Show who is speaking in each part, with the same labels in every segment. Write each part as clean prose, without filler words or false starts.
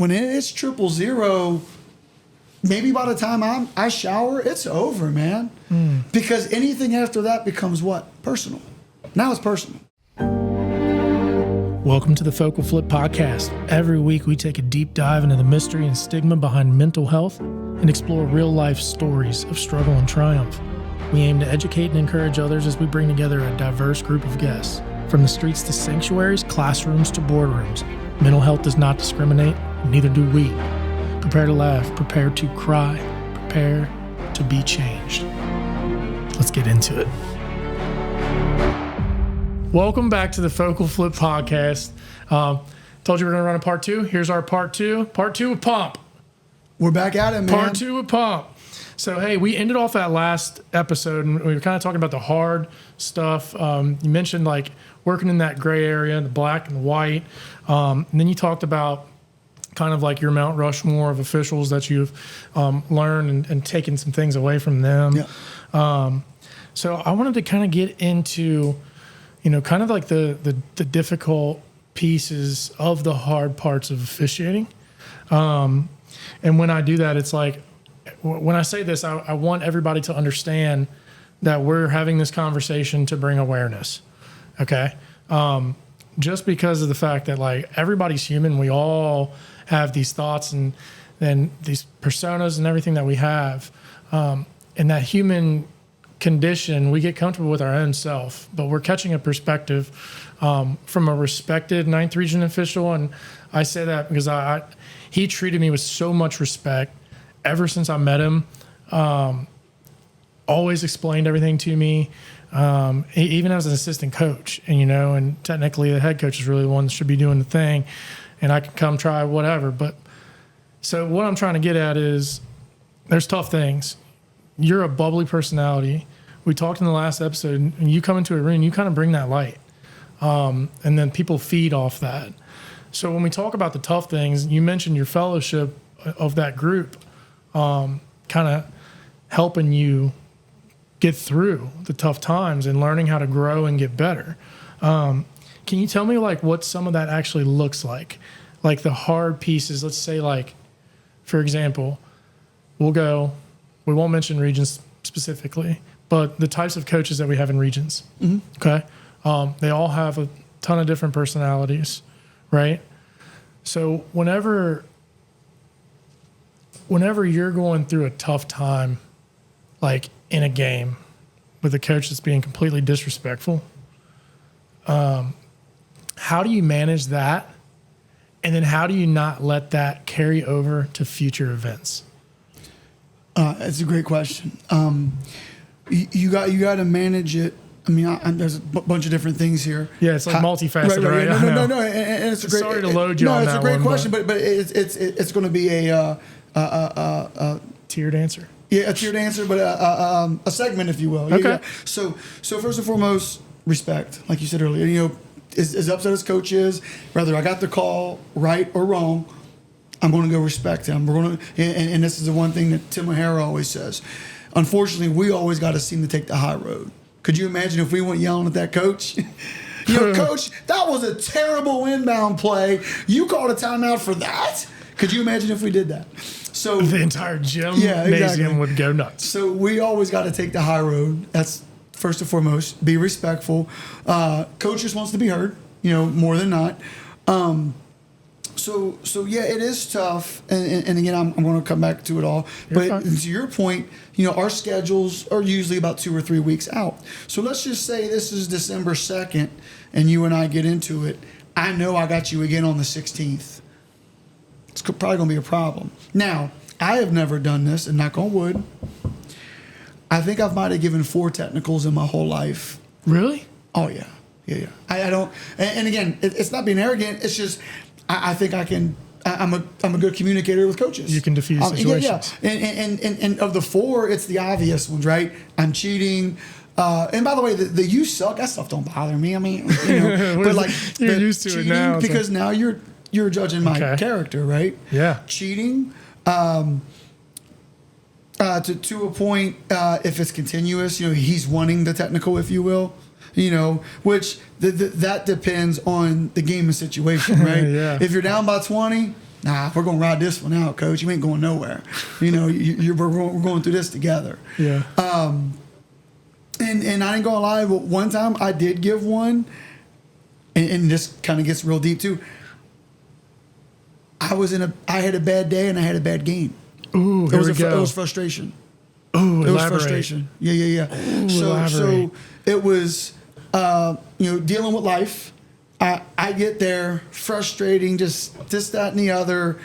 Speaker 1: when it's 000, maybe by the time I shower, it's over, man. Because anything after that becomes what? Personal. Now it's personal.
Speaker 2: Welcome to the Focal Flip Podcast. Every week we take a deep dive into the mystery and stigma behind mental health and explore real-life stories of struggle and triumph. We aim to educate and encourage others as we bring together a diverse group of guests. From the streets to sanctuaries, classrooms to boardrooms, mental health does not discriminate, neither do we. Prepare to laugh, prepare to cry, prepare to be changed. Let's get into it. Welcome back to the Focal Flip Podcast. Told you we're going to run a part two. Here's our part two. Part two with Pomp.
Speaker 1: We're back at it, man.
Speaker 2: Part two with Pomp. So, hey, we ended off that last episode, and we were kind of talking about the hard stuff. You mentioned, like, working in that gray area, the black and the white. And then you talked about kind of like your Mount Rushmore of officials that you've learned and taken some things away from them. Yeah. So I wanted to kind of get into, kind of like the difficult pieces of the hard parts of officiating. And when I do that, it's like, when I say this, I want everybody to understand that we're having this conversation to bring awareness. Okay. Just because of the fact that, like, everybody's human. We all have these thoughts and these personas and everything that we have. In that human condition, we get comfortable with our own self, but we're catching a perspective from a respected 9th Region official. And I say that because he treated me with so much respect ever since I met him. Always explained everything to me, even as an assistant coach. And technically the head coach is really the one that should be doing the thing, and I can come try whatever. But so what I'm trying to get at is there's tough things. You're a bubbly personality. We talked in the last episode, and you come into a room, you kind of bring that light. And then people feed off that. So when we talk about the tough things, you mentioned your fellowship of that group, kind of helping you get through the tough times and learning how to grow and get better. Can you tell me, like, what some of that actually looks like the hard pieces? Let's say, like, for example, we won't mention regions specifically, but the types of coaches that we have in regions. Mm-hmm. Okay. They all have a ton of different personalities, right? So whenever you're going through a tough time, like in a game with a coach that's being completely disrespectful, how do you manage that? And then how do you not let that carry over to future events?
Speaker 1: It's a great question. You got to manage it. I mean, there's a bunch of different things here.
Speaker 2: Yeah, it's like multifaceted, right?
Speaker 1: No, and it's a great.
Speaker 2: Sorry to load you on that one.
Speaker 1: No, it's a great question, but it's going to be a
Speaker 2: tiered answer.
Speaker 1: Yeah, a tiered answer, but a segment, if you will.
Speaker 2: Okay.
Speaker 1: Yeah. So first and foremost, respect, like you said earlier. As upset as coach is, whether I got the call right or wrong, I'm going to go respect him. We're going to, and this is the one thing that Tim O'Hara always says. Unfortunately, we always got to seem to take the high road. Could you imagine if we went yelling at that coach? Coach, that was a terrible inbound play. You called a timeout for that? Could you imagine if we did that? So
Speaker 2: the entire gymnasium would go nuts. So
Speaker 1: we always got to take the high road. That's first and foremost. Be respectful. Coach just wants to be heard, more than not. So yeah, it is tough. And again, I'm going to come back to it all. But to your point, our schedules are usually about 2 or 3 weeks out. So let's just say this is December 2nd and you and I get into it. I know I got you again on the 16th. It's probably going to be a problem. Now, I have never done this, and knock on wood, I think I might have given 4 technicals in my whole life.
Speaker 2: Really?
Speaker 1: Oh, yeah. Yeah. I don't, and again, it's not being arrogant. It's just, I think I can, I'm a good communicator with coaches.
Speaker 2: You can diffuse situations.
Speaker 1: Yeah. And of the 4, it's the obvious ones, right? I'm cheating. And by the way, the you suck, that stuff don't bother me. I mean, but like,
Speaker 2: you're used to it now.
Speaker 1: Because now you're judging my character, right?
Speaker 2: Yeah.
Speaker 1: Cheating, to a point, if it's continuous, he's wanting the technical, if you will, which that depends on the game and situation, right?
Speaker 2: Yeah.
Speaker 1: If you're down by 20, nah, we're going to ride this one out, coach. You ain't going nowhere. We're going through this together.
Speaker 2: Yeah.
Speaker 1: And I ain't gonna lie, but one time I did give one, and this kind of gets real deep too. I had a bad day and I had a bad game.
Speaker 2: Ooh,
Speaker 1: It was frustration.
Speaker 2: Ooh,
Speaker 1: It was frustration. Yeah.
Speaker 2: Ooh,
Speaker 1: So it was, dealing with life. I get there, frustrating, just this, that, and the other.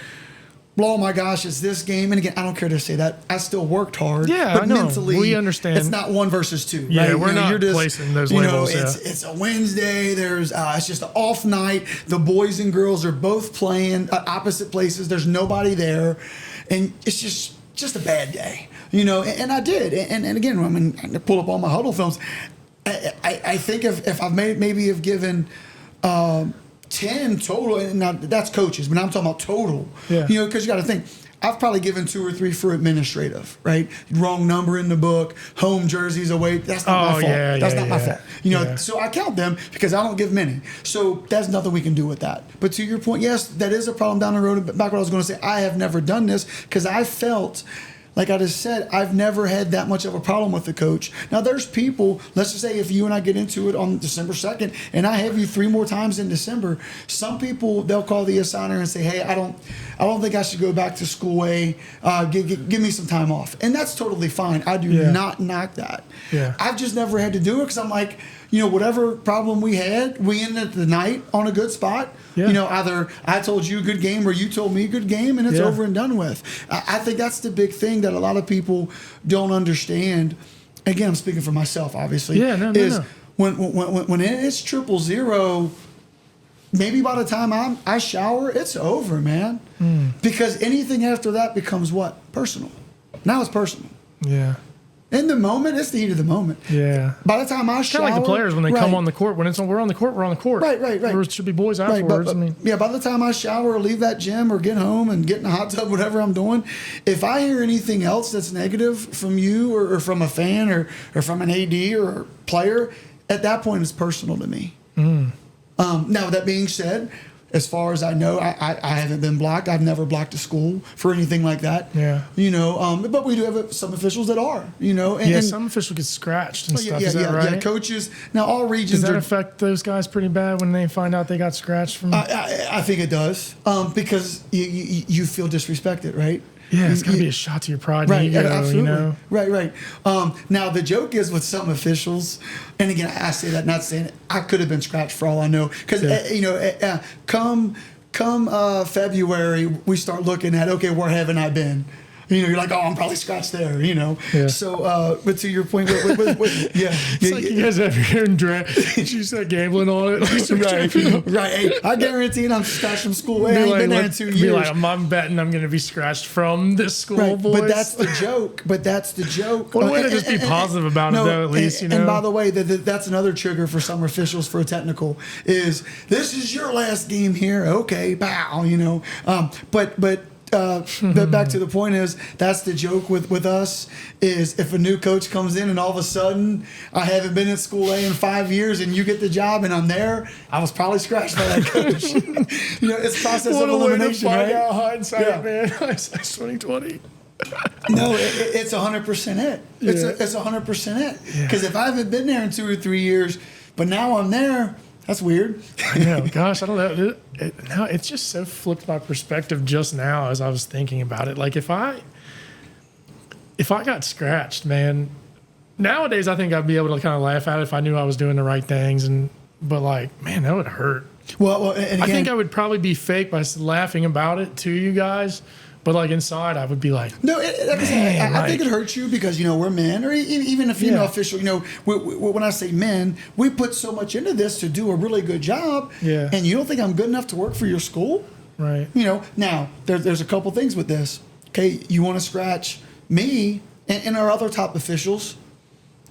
Speaker 1: Oh my gosh, it's this game. And again, I don't care to say that. I still worked hard.
Speaker 2: Yeah,
Speaker 1: but
Speaker 2: I know.
Speaker 1: mentally,
Speaker 2: We understand.
Speaker 1: It's not 1 versus 2.
Speaker 2: Yeah,
Speaker 1: right?
Speaker 2: we're not
Speaker 1: you're just,
Speaker 2: placing those labels.
Speaker 1: It's a Wednesday. There's it's just an off night. The boys and girls are both playing at opposite places. There's nobody there, and it's just a bad day. And I did. And again, I pull up all my huddle films. I think if I've maybe have given 10 total, and now that's coaches, but I'm talking about total.
Speaker 2: Yeah.
Speaker 1: Because you got to think, I've probably given 2 or 3 for administrative, right? Wrong number in the book, home jerseys away. That's not my fault. That's not my fault. So I count them because I don't give many. So there's nothing we can do with that. But to your point, yes, that is a problem down the road. But back what I was going to say, I have never done this because I felt, like I just said, I've never had that much of a problem with the coach. Now, there's people, let's just say if you and I get into it on December 2nd, and I have you 3 more times in December, some people, they'll call the assigner and say, hey, I don't think I should go back to school A. Give me some time off. And that's totally fine. I do not knock that.
Speaker 2: Yeah.
Speaker 1: I've just never had to do it because I'm like, whatever problem we had, we ended the night on a good spot. Yeah. Either I told you good game or you told me good game, and it's over and done with. I think that's the big thing that a lot of people don't understand. Again, I'm speaking for myself, obviously.
Speaker 2: Yeah, no.
Speaker 1: When it's 0-0, maybe by the time I shower, it's over, man. Because anything after that becomes what? Personal. Now it's personal.
Speaker 2: Yeah.
Speaker 1: In the moment, it's the heat of the moment.
Speaker 2: Yeah.
Speaker 1: By the time I shower,
Speaker 2: kind of like the players when they come on the court. When we're on the court, we're on the court.
Speaker 1: Right.
Speaker 2: There should be boys afterwards.
Speaker 1: By the time I shower or leave that gym or get home and get in a hot tub, whatever I'm doing, if I hear anything else that's negative from you or from a fan or from an AD or a player, at that point it's personal to me. Now, with that being said, as far as I know, I haven't been blocked. I've never blocked a school for anything like that.
Speaker 2: Yeah.
Speaker 1: But we do have some officials that are, And
Speaker 2: some officials get scratched and stuff. Is that right?
Speaker 1: Yeah, coaches. Now, all regions.
Speaker 2: Does that affect those guys pretty bad when they find out they got scratched from?
Speaker 1: I think it does, because you feel disrespected, right?
Speaker 2: Yeah, it's got to be a shot to your pride.
Speaker 1: Right,
Speaker 2: Ego,
Speaker 1: absolutely. Right. Now, the joke is with some officials, and again, I say that not saying it, I could have been scratched for all I know. Because, come February, we start looking at, okay, where haven't I been? You're like, oh, I'm probably scratched there,
Speaker 2: Yeah.
Speaker 1: So, but to your point,
Speaker 2: It's like you guys have your own draft. You start gambling on it.
Speaker 1: Right. Hey, I guarantee I'm scratched from school. I ain't been there in 2 years.
Speaker 2: Be like, I'm betting I'm going to be scratched from this school, boys.
Speaker 1: But that's the joke.
Speaker 2: One way to just be positive about it, though, at least,
Speaker 1: And by the way, that's another trigger for some officials for a technical is, this is your last game here. Okay, bow, But back to the point is, that's the joke with us is if a new coach comes in and all of a sudden I haven't been in school A in 5 years and you get the job and I'm there, I was probably scratched by that coach. It's process of elimination,
Speaker 2: right?
Speaker 1: Right?
Speaker 2: Out hindsight, man. Hindsight's 2020.
Speaker 1: No, it's 100% it. It's 100% it. Because if I haven't been there in 2 or 3 years, but now I'm there. That's weird.
Speaker 2: I know. Gosh, I don't know. No, it's just so flipped my perspective just now as I was thinking about it. Like if I got scratched, man, nowadays I think I'd be able to kind of laugh at it if I knew I was doing the right things. But like, man, that would hurt.
Speaker 1: Well, and again,
Speaker 2: I think I would probably be fake by laughing about it to you guys. But like inside, I would be like,
Speaker 1: no. I think it hurts you because we're men, or even a female official. When I say men, we put so much into this to do a really good job.
Speaker 2: Yeah.
Speaker 1: And you don't think I'm good enough to work for your school,
Speaker 2: right?
Speaker 1: Now there's a couple things with this. Okay, you want to scratch me and our other top officials.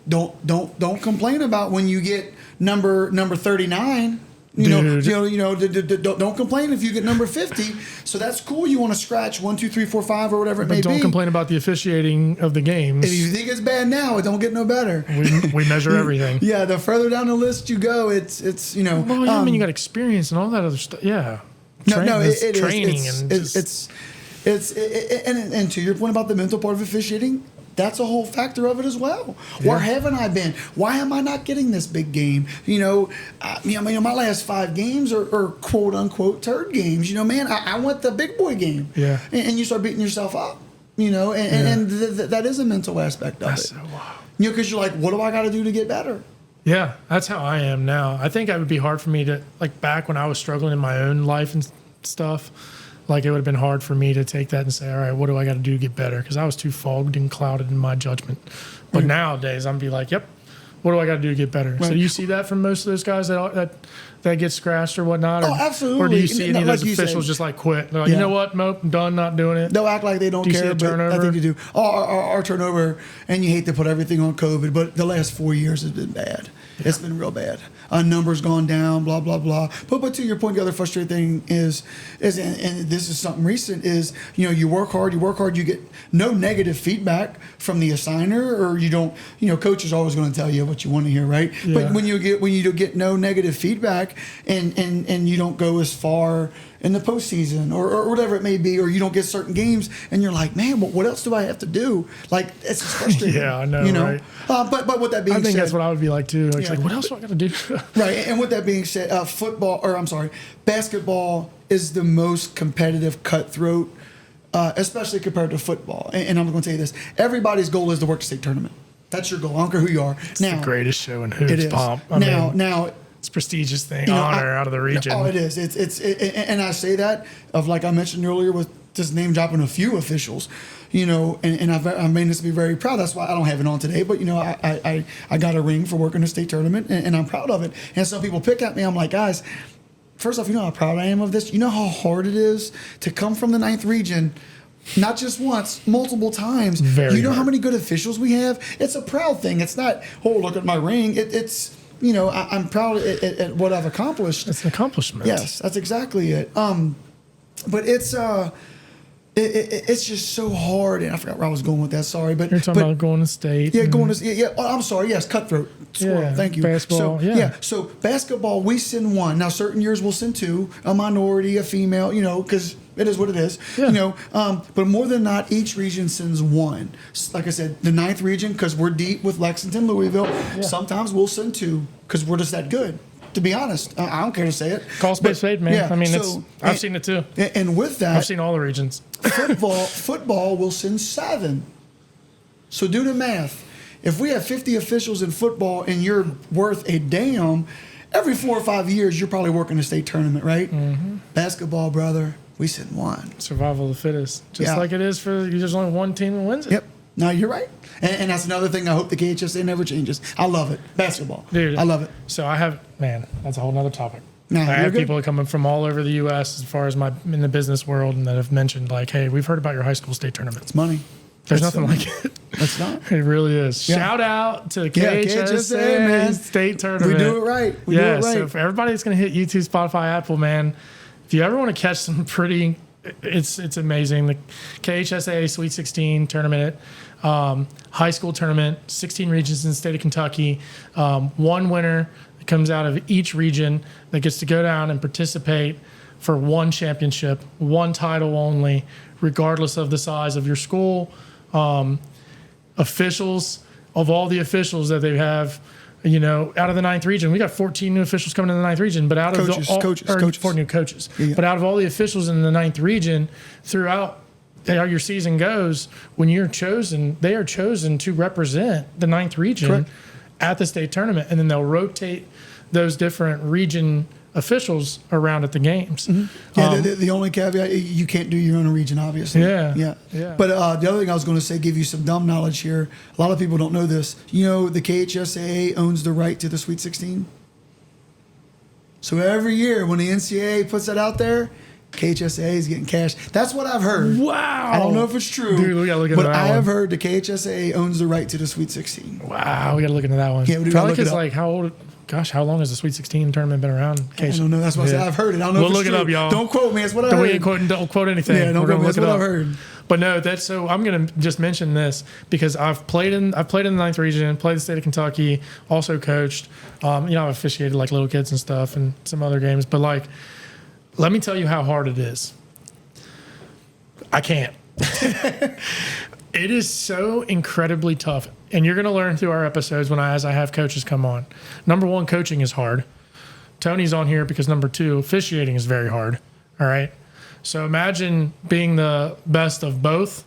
Speaker 1: Don't complain about when you get number 39. Don't complain if you get number 50. So that's cool. You want to scratch 1, 2, 3, 4, 5, or whatever it may be.
Speaker 2: But don't complain about the officiating of the games.
Speaker 1: If you think it's bad now, it don't get no better.
Speaker 2: We measure everything.
Speaker 1: Yeah, the further down the list you go, it's
Speaker 2: Well, I mean, you got experience and all that other stuff. Yeah. training
Speaker 1: and to your point about the mental part of officiating, that's a whole factor of it as well.
Speaker 2: Yeah.
Speaker 1: Where haven't I been? Why am I not getting this big game? My last 5 games are quote unquote turd games. Man, I want the big boy game.
Speaker 2: Yeah.
Speaker 1: And you start beating yourself up. And that is a mental aspect of it.
Speaker 2: So wow.
Speaker 1: Because you're like, what do I got to do to get better?
Speaker 2: Yeah, that's how I am now. I think it would be hard for me to, like, back when I was struggling in my own life and stuff, like, it would have been hard for me to take that and say, all right, what do I got to do to get better? Because I was too fogged and clouded in my judgment. But nowadays, I'm be like, yep, what do I got to do to get better? Right. So do you see that from most of those guys that get scratched or whatnot? Or,
Speaker 1: absolutely.
Speaker 2: Or do you see any of those officials just like quit? They're like, you know what, Mope, I'm done, not doing it.
Speaker 1: They'll act like they don't care, but I think they do. Our turnover, and you hate to put everything on COVID, but the last 4 years has been bad. Yeah. It's been real bad. Numbers gone down, blah, blah, blah. But to your point, the other frustrating thing is and this is something recent, is, you work hard, you get no negative feedback from the assigner, or you don't, coach is always going to tell you what you want to hear, right? Yeah. But when you get no negative feedback and you don't go as far in the postseason or whatever it may be, or you don't get certain games, and you're like, man, what else do I have to do? Like, it's frustrating.
Speaker 2: Yeah, I know, right?
Speaker 1: But with that being said,
Speaker 2: I think that's what I would be like too. It's like, what else do I got to do?
Speaker 1: Right. And with that being said, basketball is the most competitive, cutthroat, especially compared to football. And I'm going to tell you this: everybody's goal is to work the state tournament. That's your goal. I don't care who you are.
Speaker 2: It's the greatest show in hoops, Pomp.
Speaker 1: Now.
Speaker 2: It's a prestigious thing, honor out of the region.
Speaker 1: Oh, it is. And I say that of, like I mentioned earlier, with just name dropping a few officials, and I made this to be very proud. That's why I don't have it on today, but I got a ring for working the state tournament, and I'm proud of it. And some people pick at me. I'm like, guys, first off, how proud I am of this. You know how hard it is to come from the 9th region. Not just once, multiple times.
Speaker 2: Very
Speaker 1: hard. How many good officials we have? It's a proud thing. It's not, look at my ring. It's I'm proud at what I've accomplished.
Speaker 2: It's an accomplishment.
Speaker 1: Yes, that's exactly it. But it's just so hard, and I forgot where I was going with that. Sorry, but
Speaker 2: you're talking about going to state.
Speaker 1: Yeah, going to yeah. Oh, I'm sorry. Yes, cutthroat. Swirl.
Speaker 2: Yeah,
Speaker 1: Thank you.
Speaker 2: Basketball.
Speaker 1: So basketball, we send 1. Now, certain years we'll send 2, a minority, a female. Because it is what it is.
Speaker 2: Yeah.
Speaker 1: But more than not, each region sends 1. Like I said, the 9th region, because we're deep with Lexington, Louisville. Yeah. Sometimes we'll send 2 because we're just that good. To be honest, I don't care to say it.
Speaker 2: Call space fade, man.
Speaker 1: Yeah,
Speaker 2: I mean, I've seen it too.
Speaker 1: And with that,
Speaker 2: I've seen all the regions.
Speaker 1: football will send 7. So do the math. If we have 50 officials in football and you're worth a damn, every 4 or 5 years you're probably working a state tournament, right? Mm-hmm. Basketball, brother, we send 1.
Speaker 2: Survival of the fittest, just like it is for. There's only one team that wins it.
Speaker 1: Yep. No, you're right. And that's another thing I hope the KHSA never changes. I love it. Basketball.
Speaker 2: Dude.
Speaker 1: I love it.
Speaker 2: So that's a whole nother topic.
Speaker 1: No,
Speaker 2: I have
Speaker 1: good.
Speaker 2: people coming from all over the U.S. as far as in the business world, and that have mentioned, like, hey, we've heard about your high school state tournament.
Speaker 1: It's money.
Speaker 2: There's nothing like it.
Speaker 1: It's not.
Speaker 2: It really is.
Speaker 1: Yeah.
Speaker 2: Shout out to KHSA,
Speaker 1: man.
Speaker 2: state tournament.
Speaker 1: We do it right. We do it right.
Speaker 2: So for everybody that's going to hit YouTube, Spotify, Apple, man, if you ever want to catch some pretty, it's amazing. The KHSA Sweet 16 tournament, high school tournament, 16 regions in the state of Kentucky, 1 winner that comes out of each region that gets to go down and participate for 1 championship, 1 title only, regardless of the size of your school. Officials, of all the officials that they have, out of the 9th region, we got 14 new officials coming in the 9th region, but out of
Speaker 1: coaches.
Speaker 2: 4 new coaches.
Speaker 1: Yeah.
Speaker 2: But out of all the officials in the 9th region, throughout how your season goes, when you're chosen, they are chosen to represent the 9th region
Speaker 1: Correct.
Speaker 2: at the state tournament, and then they'll rotate those different region officials around at the games.
Speaker 1: Mm-hmm. Yeah, the only caveat, you can't do your own region, obviously.
Speaker 2: Yeah.
Speaker 1: But the other thing I was going to say, give you some dumb knowledge here. A lot of people don't know this. The KHSAA owns the right to the Sweet 16. So every year when the NCAA puts that out there, KHSAA is getting cash. That's what I've heard.
Speaker 2: Wow.
Speaker 1: I don't know if it's true.
Speaker 2: Dude, we got to look into that
Speaker 1: one. But I have
Speaker 2: one.
Speaker 1: heard the KHSAA owns the right to the Sweet 16.
Speaker 2: Wow, we got to look into that one.
Speaker 1: Yeah, we do.
Speaker 2: Probably because, like, how long has the Sweet 16 tournament been around?
Speaker 1: I don't know. That's what I said. I've heard it. I don't know if it's
Speaker 2: look
Speaker 1: true.
Speaker 2: It up, y'all.
Speaker 1: Don't quote me. It's what I heard.
Speaker 2: Don't quote anything.
Speaker 1: Yeah, don't quote me. That's what I've heard.
Speaker 2: But no, so I'm gonna just mention this because I've played in the 9th region, played the state of Kentucky, also coached. I've officiated like little kids and stuff and some other games. But like let me tell you how hard it is. I can't. It is so incredibly tough. And you're going to learn through our episodes as I have coaches come on. Number one, coaching is hard. Tony's on here because number two, officiating is very hard. All right. So imagine being the best of both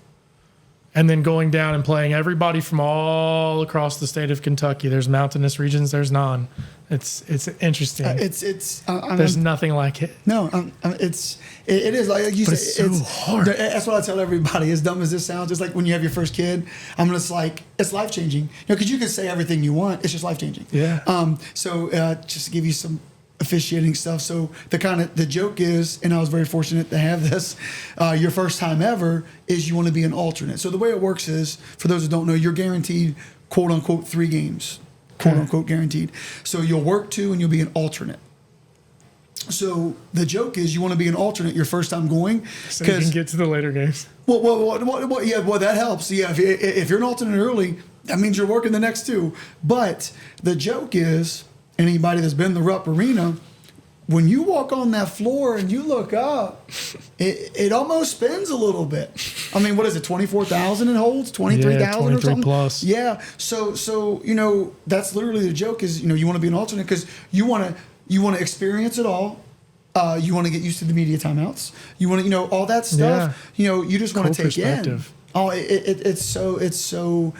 Speaker 2: and then going down and playing everybody from all across the state of Kentucky. There's mountainous regions, there's none. It's interesting. There's nothing like it.
Speaker 1: No, it is like you
Speaker 2: but
Speaker 1: said.
Speaker 2: It's so hard.
Speaker 1: That's what I tell everybody. As dumb as this sounds, just like when you have your first kid, I'm just like, it's life changing. Because you can say everything you want, it's just life changing.
Speaker 2: Yeah.
Speaker 1: So just to give you some officiating stuff. So the joke is, and I was very fortunate to have this, your first time ever is you want to be an alternate. So the way it works is, for those who don't know, you're guaranteed quote unquote 3 games, quote unquote guaranteed. So you'll work 2 and you'll be an alternate. So the joke is you want to be an alternate your first time going.
Speaker 2: So you can get to the later games.
Speaker 1: Well, that helps. Yeah, if you're an alternate early, that means you're working the next 2. But the joke is, anybody that's been in the Rupp Arena, when you walk on that floor and you look up, it almost spins a little bit. I mean, what is it, 24,000 it holds? 23,000 or something?
Speaker 2: Plus.
Speaker 1: Yeah. So that's literally the joke is, you want to be an alternate because you want to experience it all. You want to get used to the media timeouts. You want to, all that stuff.
Speaker 2: Yeah.
Speaker 1: You just want to take in. Oh, it's so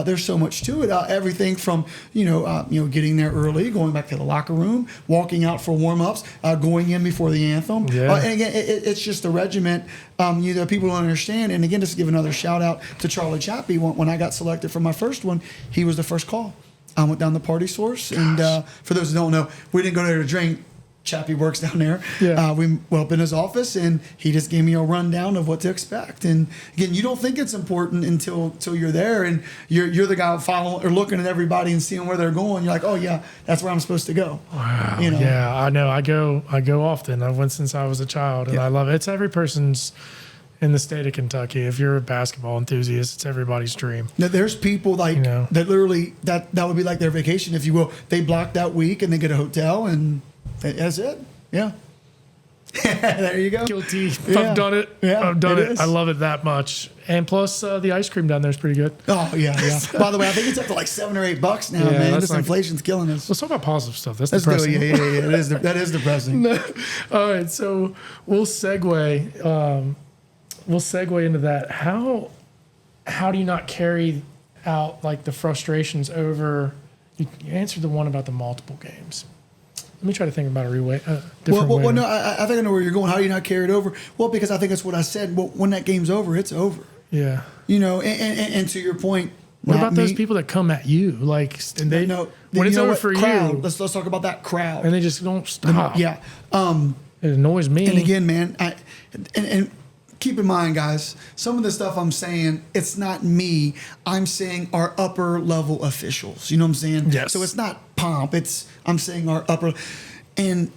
Speaker 1: there's so much to it. Everything from getting there early, going back to the locker room, walking out for warm-ups, going in before the anthem.
Speaker 2: Yeah.
Speaker 1: And again, it's just a regiment. People don't understand. And again, just to give another shout out to Charlie Chappie. When I got selected for my first one, he was the first call. I went down the party source, and for those who don't know, we didn't go there to drink. Chappie works down there.
Speaker 2: Yeah.
Speaker 1: We went up in his office, and he just gave me a rundown of what to expect. And again, you don't think it's important until you're there, and you're the guy following or looking at everybody and seeing where they're going. You're like, oh yeah, that's where I'm supposed to go.
Speaker 2: Wow. Yeah, I know. I go often. I've went since I was a child, and I love it. It's every person's in the state of Kentucky. If you're a basketball enthusiast, it's everybody's dream.
Speaker 1: Now, there's people that literally that would be like their vacation, if you will. They block that week and they get a hotel and. That's it. Yeah. There you go.
Speaker 2: Guilty.
Speaker 1: Yeah.
Speaker 2: I've done it.
Speaker 1: Yeah,
Speaker 2: I've done it.
Speaker 1: is.
Speaker 2: I love it that much. And plus, the ice cream down there is pretty good.
Speaker 1: Oh, yeah. By the way, I think it's up to like $7 or $8 now, man. This inflation's killing us.
Speaker 2: Let's talk about positive stuff. That's depressing.
Speaker 1: Yeah. That is depressing.
Speaker 2: All right. So we'll segue. Into that. How do you not carry out like the frustrations over? You answered the one about the multiple games. Let me try to think about a different way.
Speaker 1: No, I think I know where you're going. How do you not carry it over? Well, because I think that's what I said. Well, when that game's over, it's over.
Speaker 2: Yeah.
Speaker 1: And to your point,
Speaker 2: what about those people that come at you? Like, and they know when it's over for
Speaker 1: crowd,
Speaker 2: you.
Speaker 1: Let's talk about that crowd.
Speaker 2: And they just don't stop.
Speaker 1: Yeah.
Speaker 2: It annoys me.
Speaker 1: And again, man, and keep in mind, guys, some of the stuff I'm saying, it's not me. I'm saying our upper level officials. You know what I'm saying?
Speaker 2: Yes.
Speaker 1: So it's not Pomp. I'm saying our upper. And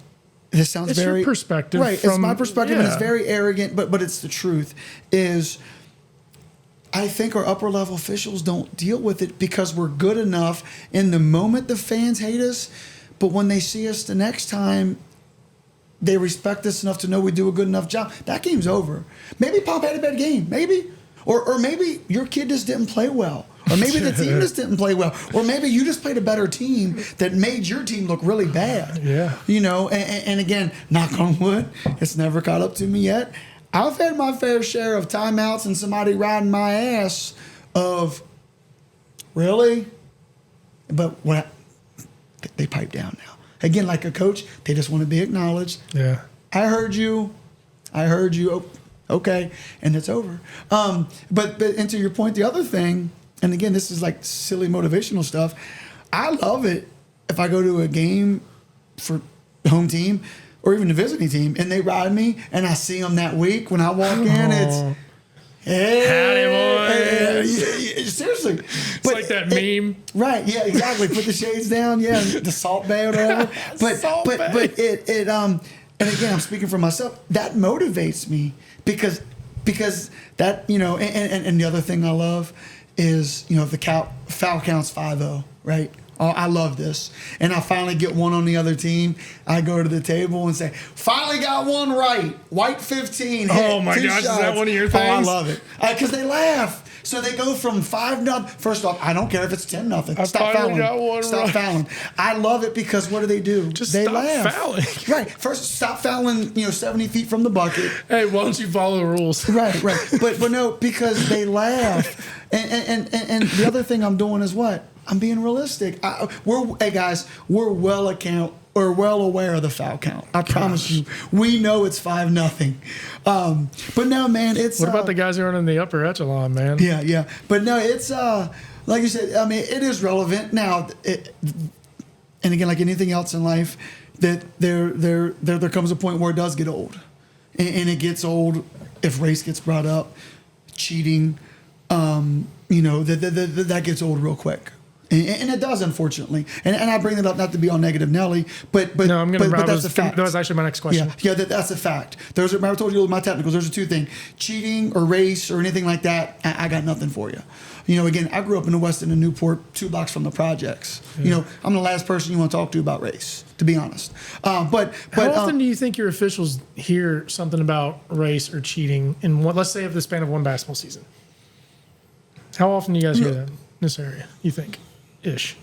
Speaker 1: this sounds
Speaker 2: it's
Speaker 1: very...
Speaker 2: your perspective.
Speaker 1: Right. It's my perspective, and it's very arrogant, but it's the truth, is I think our upper level officials don't deal with it because we're good enough in the moment the fans hate us, but when they see us the next time, they respect us enough to know we do a good enough job. That game's over. Maybe Pomp had a bad game. Maybe. Or maybe your kid just didn't play well. Or maybe the team just didn't play well. Or maybe you just played a better team that made your team look really bad.
Speaker 2: Yeah.
Speaker 1: And again, knock on wood, it's never caught up to me yet. I've had my fair share of timeouts and somebody riding my ass of, really? But what? They pipe down now. Again, like a coach, they just want to be acknowledged.
Speaker 2: Yeah.
Speaker 1: I heard you. Oh, okay. And it's over. But and to your point, the other thing, and again, this is like silly motivational stuff. I love it if I go to a game for home team or even the visiting team and they ride me and I see them that week when I walk in, it's,
Speaker 2: hey, boys.
Speaker 1: Seriously.
Speaker 2: It's like that meme.
Speaker 1: Right. Yeah, exactly. Put the shades down. Yeah. The Salt Bay or whatever. But and again, I'm speaking for myself. That motivates me because that, and the other thing I love is, if the foul counts 5-0, right? Oh, I love this. And I finally get one on the other team. I go to the table and say, finally got one right. White 15.
Speaker 2: Oh my gosh,
Speaker 1: shots.
Speaker 2: is that one of your
Speaker 1: Oh, I
Speaker 2: things?
Speaker 1: love it. Because they laugh. So they go from 5-0. First off, I don't care if it's 10-0. Stop
Speaker 2: finally
Speaker 1: fouling.
Speaker 2: got one
Speaker 1: Stop
Speaker 2: right.
Speaker 1: fouling. I love it because what do?
Speaker 2: Just
Speaker 1: they
Speaker 2: stop
Speaker 1: laugh.
Speaker 2: fouling.
Speaker 1: Right. First, stop fouling, 70 feet from the bucket.
Speaker 2: Hey, why don't you follow the rules?
Speaker 1: Right. But no, because they laugh. And the other thing I'm doing is what? I'm being realistic. Hey guys, we're well aware of the foul count. I promise you. We know it's 5-0. But no, man, it's.
Speaker 2: What about the guys who are in the upper echelon, man?
Speaker 1: Yeah. But no, it's like you said. I mean, it is relevant now. And again, like anything else in life, that there comes a point where it does get old, and it gets old if race gets brought up, cheating. That gets old real quick. And it does, unfortunately. And I bring that up not to be all negative, Nelly, but
Speaker 2: No, I'm going to.
Speaker 1: that's a fact.
Speaker 2: That was actually my next question.
Speaker 1: Yeah, that's a fact. Those are. I told you my technicals. Those are two things: cheating or race or anything like that. I got nothing for you. Again, I grew up in the West End of Newport, 2 blocks from the projects.
Speaker 2: Yeah.
Speaker 1: I'm the last person you want to talk to about race, to be honest. But
Speaker 2: how often do you think your officials hear something about race or cheating in what? Let's say of the span of one basketball season. How often do you guys hear that in this area? You think, ish?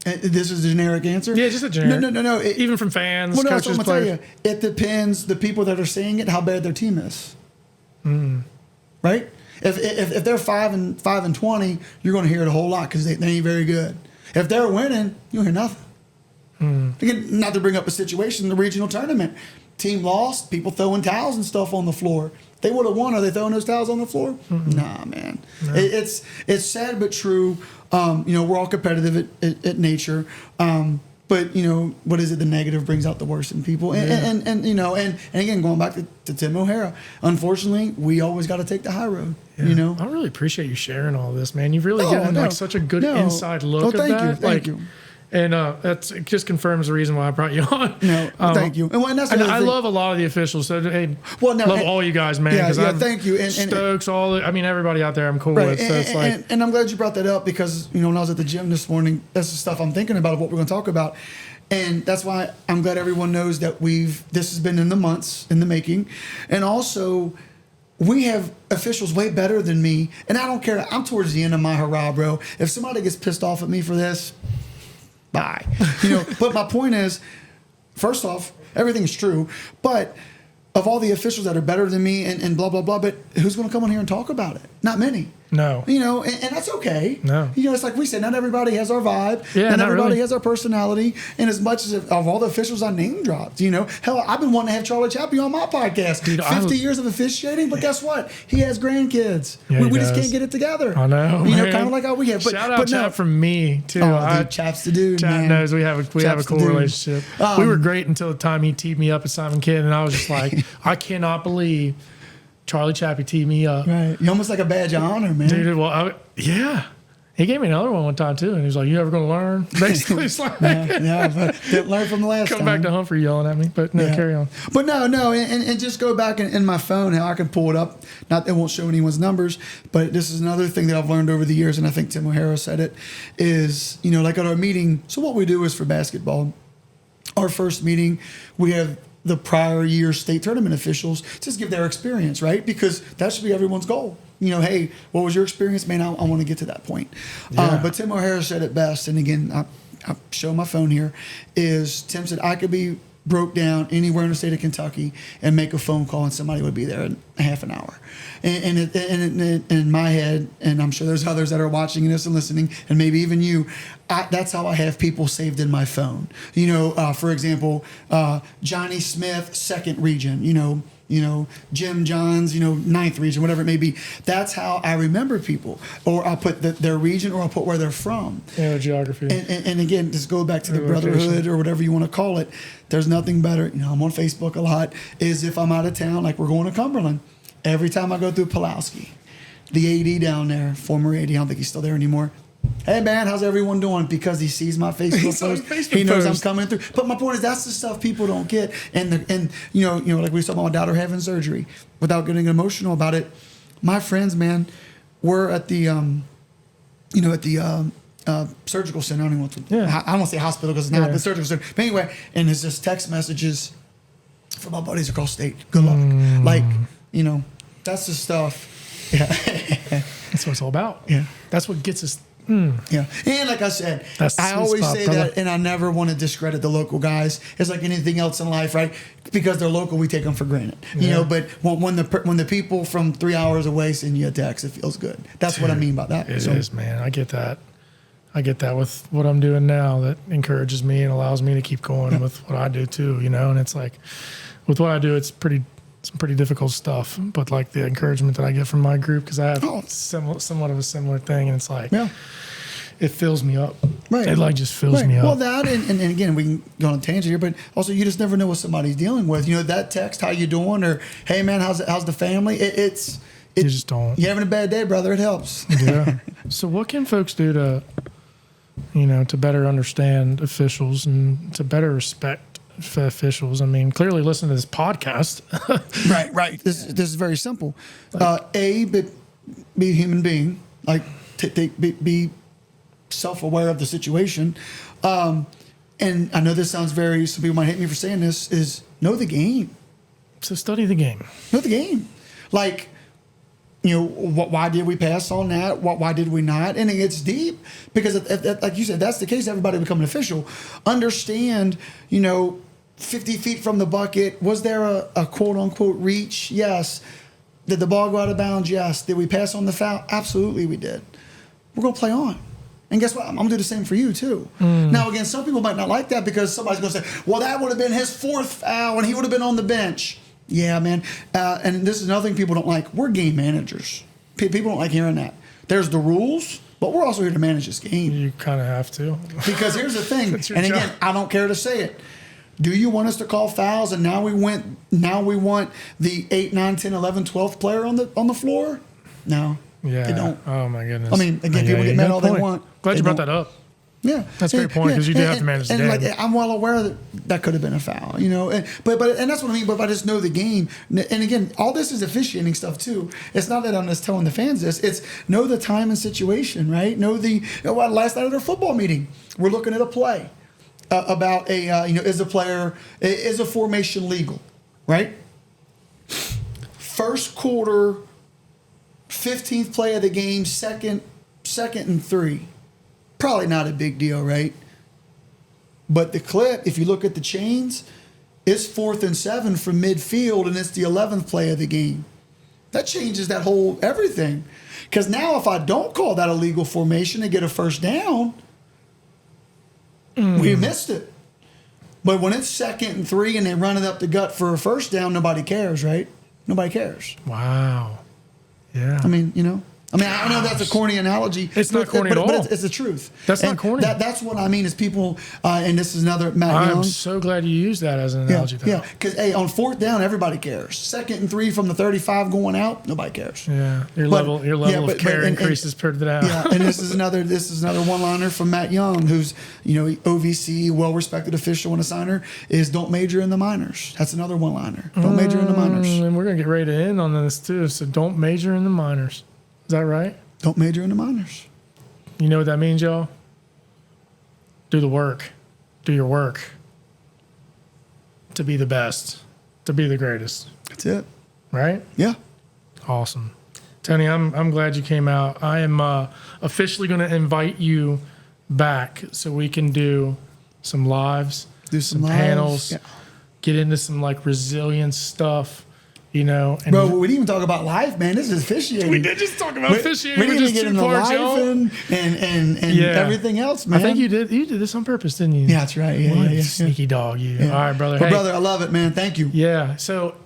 Speaker 1: This is a generic answer?
Speaker 2: Yeah, just a generic.
Speaker 1: No.
Speaker 2: Even from fans,
Speaker 1: well, no, that's
Speaker 2: coaches,
Speaker 1: what I'm gonna
Speaker 2: players.
Speaker 1: tell you. It depends. The people that are saying it, how bad their team is. Right? If they're 5-20, you're going to hear it a whole lot because they ain't very good. If they're winning, you'll hear nothing. Again, not to bring up a situation in the regional tournament. Team lost, people throwing towels and stuff on the floor. They would have won. Are they throwing those towels on the floor? Nah, man. No. It's sad but true. We're all competitive at nature. But what is it? The negative brings out the worst in people. And again, going back to Tim O'Hara, unfortunately, we always got to take the high road.
Speaker 2: Yeah. I really appreciate you sharing all this, man. You've really given such a good inside look at that.
Speaker 1: Thank you.
Speaker 2: And it just confirms the reason why I brought you on.
Speaker 1: No, thank you. And that's
Speaker 2: I love a lot of the officials. So hey, love all you guys, man.
Speaker 1: Yeah, thank you. And
Speaker 2: Stokes, everybody out there, I'm cool with. So
Speaker 1: and I'm glad you brought that up because when I was at the gym this morning, that's the stuff I'm thinking about of what we're going to talk about. And that's why I'm glad everyone knows that this has been in the months in the making, and also. We have officials way better than me, and I don't care. I'm towards the end of my hurrah, bro. If somebody gets pissed off at me for this, bye. But my point is, first off, everything's true. But of all the officials that are better than me and blah, blah, blah, but who's going to come on here and talk about it? Not many.
Speaker 2: No.
Speaker 1: And that's okay.
Speaker 2: No.
Speaker 1: It's like we said, not everybody has our vibe.
Speaker 2: Yeah,
Speaker 1: not everybody
Speaker 2: really.
Speaker 1: has our personality. And as much as of all the officials I name dropped, hell, I've been wanting to have Charlie Chappie on my podcast.
Speaker 2: Dude,
Speaker 1: 50 years of officiating, but guess what? He has grandkids.
Speaker 2: Yeah,
Speaker 1: we just can't get it together.
Speaker 2: I know, man.
Speaker 1: Kind of like how we have.
Speaker 2: Shout out Chap from me, too.
Speaker 1: Dude, Chap's the dude,
Speaker 2: Chap
Speaker 1: man.
Speaker 2: knows we have a cool relationship. We were great until the time he teed me up at Simon Kidd, and I was just like, I cannot believe Charlie Chappie teed me up.
Speaker 1: Right. You're almost like a badge of honor, man.
Speaker 2: Dude, well, yeah. He gave me another one time, too, and he was like, you ever going to learn? Basically, it's like,
Speaker 1: yeah, but didn't learn from the last time.
Speaker 2: Come back to Humphrey yelling at me, but no, carry on.
Speaker 1: But no, and just go back in my phone, how I can pull it up. Not that it won't show anyone's numbers, but this is another thing that I've learned over the years, and I think Tim O'Hara said it, is, like at our meeting, so what we do is for basketball, our first meeting, we have the prior year state tournament officials just give their experience, right? Because that should be everyone's goal. Hey, what was your experience? Man, I want to get to that point.
Speaker 2: Yeah.
Speaker 1: But Tim O'Hara said it best, and again, I show my phone here, is Tim said, I could be broke down anywhere in the state of Kentucky and make a phone call and somebody would be there in half an hour. And in my head, and I'm sure there's others that are watching this and listening, and maybe even you, that's how I have people saved in my phone. For example, Johnny Smith, 2nd region, Jim Johns, 9th region, whatever it may be. That's how I remember people. Or I'll put their region, or I'll put where they're from.
Speaker 2: Yeah, geography.
Speaker 1: And again, just go back to the brotherhood or whatever you want to call it. There's nothing better. I'm on Facebook a lot. Is if I'm out of town, like we're going to Cumberland. Every time I go through Pulaski, the AD down there, former AD, I don't think he's still there anymore. Hey man, how's everyone doing? Because he sees my Facebook post, he knows I'm coming through. But my point is, that's the stuff people don't get. And like we were talking about my daughter having surgery, without getting emotional about it. My friends, man, were at the surgical center. I don't even want to.
Speaker 2: Yeah.
Speaker 1: I don't want to say hospital because it's not,
Speaker 2: Yeah.
Speaker 1: but surgical center. But anyway, and it's just text messages from my buddies across state. Good luck. Like, you know, that's the stuff. Yeah.
Speaker 2: That's what it's all about.
Speaker 1: Yeah.
Speaker 2: That's what gets us.
Speaker 1: Yeah. And like I said,
Speaker 2: That's the
Speaker 1: I
Speaker 2: sweet
Speaker 1: always
Speaker 2: spot,
Speaker 1: say
Speaker 2: brother.
Speaker 1: that, and I never want to discredit the local guys. It's like anything else in life, right? Because they're local, we take them for granted. You
Speaker 2: Yeah.
Speaker 1: know, but when the people from 3 hours away send you a text, it feels good. That's what I mean by that.
Speaker 2: It is, man. I get that. I get that with what I'm doing now. That encourages me and allows me to keep going with what I do too. You know, and it's like with what I do, it's some pretty difficult stuff. But like the encouragement that I get from my group, because I have somewhat of a similar thing, and it's like,
Speaker 1: Yeah.
Speaker 2: it fills me up.
Speaker 1: Right.
Speaker 2: It like just fills me up.
Speaker 1: Well, that and again, we can go on a tangent here, but also you just never know what somebody's dealing with. You know, that text, how you doing, or hey man, how's the family?
Speaker 2: You just don't.
Speaker 1: You having a bad day, brother? It helps.
Speaker 2: Yeah. So what can folks do to, you know, to better understand officials and to better respect officials? I mean, clearly listen to this podcast.
Speaker 1: Right. This is very simple. Be a human being. Like be self-aware of the situation. And I know this sounds some people might hate me for saying this, is know the game.
Speaker 2: So study the game.
Speaker 1: Know the game. Like, you know, why did we pass on that? Why did we not? And it gets deep because, if, like you said, that's the case. Everybody become an official. Understand, you know, 50 feet from the bucket, was there a quote-unquote reach? Yes. Did the ball go out of bounds? Yes. Did we pass on the foul? Absolutely we did. We're going to play on. And guess what? I'm going to do the same for you, too. Now, again, some people might not like that because somebody's going to say, well, that would have been his fourth foul and he would have been on the bench. Yeah, man. And this is another thing people don't like. We're game managers. People don't like hearing that. There's the rules, but we're also here to manage this game.
Speaker 2: You kind of have to.
Speaker 1: Because here's the thing,
Speaker 2: That's your
Speaker 1: and again,
Speaker 2: job.
Speaker 1: I don't care to say it. Do you want us to call fouls and now we want the 8, 9, 10, 11, 12th player on the floor? No.
Speaker 2: Yeah.
Speaker 1: They don't.
Speaker 2: Oh my goodness.
Speaker 1: I mean, again, people get mad all they want.
Speaker 2: Glad
Speaker 1: They
Speaker 2: you brought
Speaker 1: don't.
Speaker 2: that up.
Speaker 1: Yeah,
Speaker 2: That's a great point, 'cause you do have to manage the
Speaker 1: and
Speaker 2: game.
Speaker 1: like, I'm well aware that could have been a foul, you know. But that's what I mean. But if I just know the game, and again, all this is officiating stuff too. It's not that I'm just telling the fans this. It's know the time and situation, right? Last night at our football meeting, we're looking at a play about is a formation legal, right? First quarter, 15th play of the game, second and 3. Probably not a big deal, right? But the clip, if you look at the chains, it's 4th and 7 from midfield, and it's the 11th play of the game. That changes that whole everything. Because now if I don't call that a legal formation and get a first down, we missed it. But when it's 2nd and 3 and they run it up the gut for a first down, nobody cares, right? Nobody cares.
Speaker 2: Wow. Yeah.
Speaker 1: I mean, you know. I know that's a corny analogy.
Speaker 2: It's not corny at all.
Speaker 1: But it's the truth.
Speaker 2: That's not corny.
Speaker 1: That's what I mean is people, and this is another Matt Young.
Speaker 2: I'm so glad you used that as an analogy.
Speaker 1: Yeah, because on 4th down, everybody cares. 2nd and 3 from the 35 going out, nobody cares.
Speaker 2: Yeah, your level of care increases per down.
Speaker 1: Yeah, and this is another one-liner from Matt Young, who's OVC, well-respected official and a signer, is don't major in the minors. That's another one-liner. Don't major in the minors.
Speaker 2: And we're gonna get ready to end on this too. So don't major in the minors. Is that right?
Speaker 1: Don't major in the minors.
Speaker 2: You know what that means, y'all? Do the work. Do your work. To be the best. To be the greatest.
Speaker 1: That's it.
Speaker 2: Right?
Speaker 1: Yeah.
Speaker 2: Awesome. Tony, I'm glad you came out. I am officially going to invite you back so we can do some lives,
Speaker 1: Do some lives.
Speaker 2: panels,
Speaker 1: Yeah.
Speaker 2: get into some like resilience stuff, And
Speaker 1: bro, we didn't even talk about life, man. This is officiating.
Speaker 2: we did just talk about officiating.
Speaker 1: We didn't even get into life
Speaker 2: y'all.
Speaker 1: and
Speaker 2: Yeah.
Speaker 1: everything else, man.
Speaker 2: I think you did this on purpose, didn't you?
Speaker 1: Yeah, that's right. Yeah,
Speaker 2: What
Speaker 1: yeah.
Speaker 2: sneaky dog, you.
Speaker 1: Yeah.
Speaker 2: All right, brother.
Speaker 1: But
Speaker 2: Hey,
Speaker 1: brother, I love it, man. Thank you.
Speaker 2: yeah. So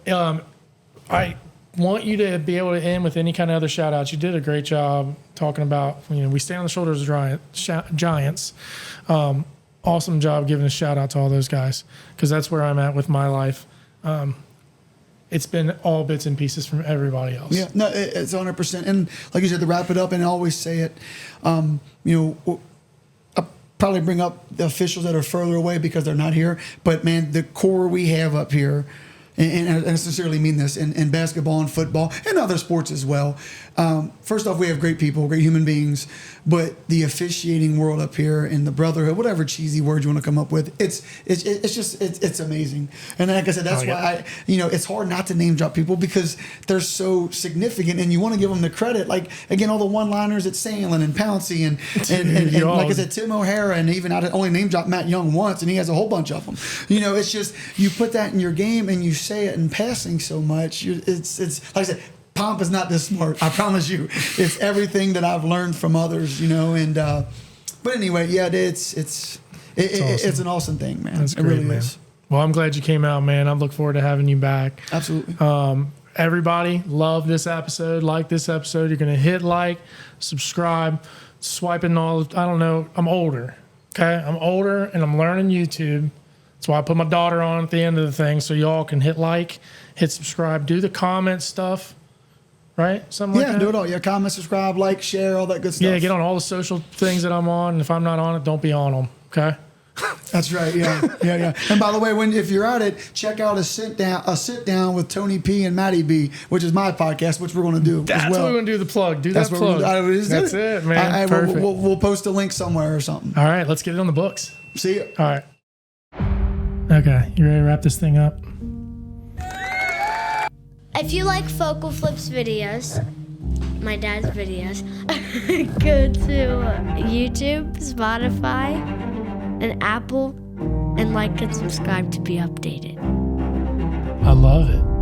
Speaker 2: I want you to be able to end with any kind of other shout outs. You did a great job talking about, we stand on the shoulders of giants. Awesome job giving a shout out to all those guys, because that's where I'm at with my life. It's been all bits and pieces from everybody else.
Speaker 1: Yeah, no, it's 100%. And like you said, to wrap it up, and I always say it, I probably bring up the officials that are further away because they're not here. But man, the core we have up here, and I sincerely mean this, in basketball and football and other sports as well. First off, we have great people, great human beings, but the officiating world up here and the brotherhood, whatever cheesy word you want to come up with, it's amazing. And like I said, that's why it's hard not to name drop people because they're so significant, and you want to give them the credit. Like again, all the one-liners at Sandlin and Pouncey and like I said, Tim O'Hara, and even I only name dropped Matt Young once, and he has a whole bunch of them. It's just you put that in your game and you say it in passing so much. It's like I said. Pomp is not this smart. I promise you. It's everything that I've learned from others, and but anyway, yeah, it's an awesome thing, man.
Speaker 2: That's great, really man. Is. Well, I'm glad you came out, man. I look forward to having you back.
Speaker 1: Absolutely.
Speaker 2: Everybody, love this episode. Like this episode. You're gonna hit like, subscribe, swiping all. I don't know. I'm older. Okay, I'm older and I'm learning YouTube. That's why I put my daughter on at the end of the thing, so y'all can hit like, hit subscribe, do the comment stuff. Right? Something like that? Yeah,
Speaker 1: do it all. Yeah, comment, subscribe, like, share, all that good stuff.
Speaker 2: Yeah, get on all the social things that I'm on. And if I'm not on it, don't be on them. Okay?
Speaker 1: That's right. Yeah. And by the way, if you're at it, check out a sit down with Tony P and Matty B, which is my podcast, which we're going to do.
Speaker 2: That's
Speaker 1: as well.
Speaker 2: What we're going to do. The plug. That's that plug. That's it, man. Perfect.
Speaker 1: We'll post a link somewhere or something.
Speaker 2: All right, let's get it on the books.
Speaker 1: See you.
Speaker 2: All right. Okay, you ready to wrap this thing up?
Speaker 3: If you like Focal Flips videos, my dad's videos, go to YouTube, Spotify, and Apple, and like and subscribe to be updated.
Speaker 2: I love it.